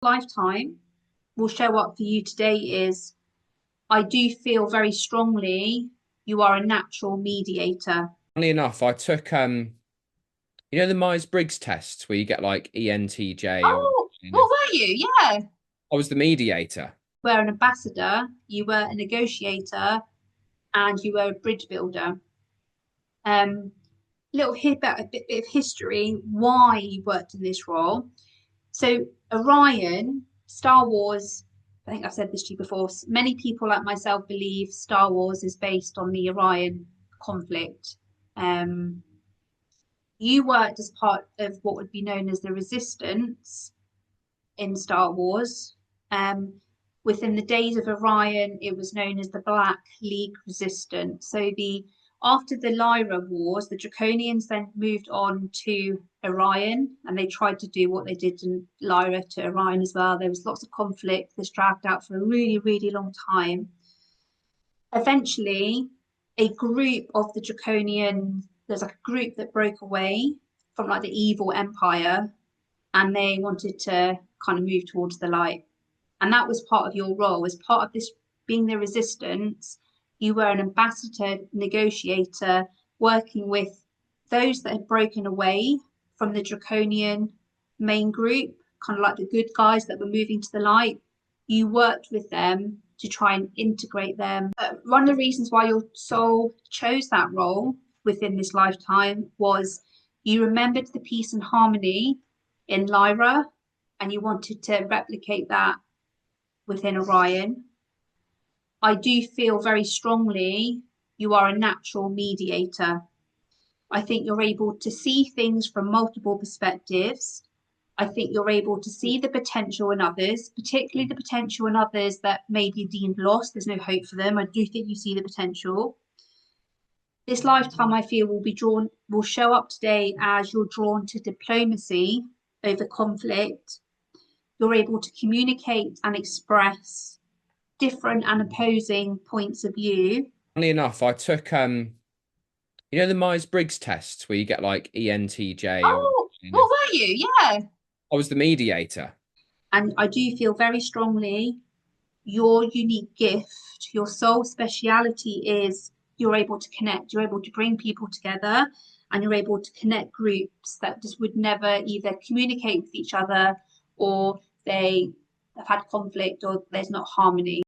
Lifetime will show up for you today is I do feel very strongly you are a natural mediator. Funnily enough, I took the Myers-Briggs tests where you get like ENTJ or Oh, what NF. were you? Yeah. I was the mediator. You were an ambassador, you were a negotiator, and you were a bridge builder. Um, little hit about a bit of history why you worked in this role. So Orion, Star Wars, I think I've said this to you before. Many people like myself believe Star Wars is based on the Orion conflict. Um, you worked as part of what would be known as the Resistance in Star Wars. Um, Within the days of Orion, it was known as the Black League Resistance. So the after the Lyra Wars, the Draconians then moved on to Orion, and they tried to do what they did in Lyra to Orion as well. There was lots of conflict. This dragged out for a really, really long time. Eventually, a group of the Draconian, there's like a group that broke away from like the evil empire, and they wanted to kind of move towards the light. And that was part of your role as part of this being the resistance. You were an ambassador, negotiator, working with those that had broken away from the draconian main group, kind of like the good guys that were moving to the light. You worked with them to try and integrate them. One of the reasons why your soul chose that role within this lifetime was you remembered the peace and harmony in Lyra, and you wanted to replicate that within Orion. I do feel very strongly you are a natural mediator. I think you're able to see things from multiple perspectives. I think you're able to see the potential in others, particularly the potential in others that may be deemed lost. There's no hope for them. I do think you see the potential. This lifetime, I feel, will show up today as you're drawn to diplomacy over conflict. You're able to communicate and express different and opposing points of view. Funnily enough, I took the Myers-Briggs tests where you get like ENTJ or Oh, what NF. were you? Yeah. I was the mediator. And I do feel very strongly your unique gift, your soul speciality is you're able to connect, you're able to bring people together, and you're able to connect groups that just would never either communicate with each other or they have had conflict or there's not harmony.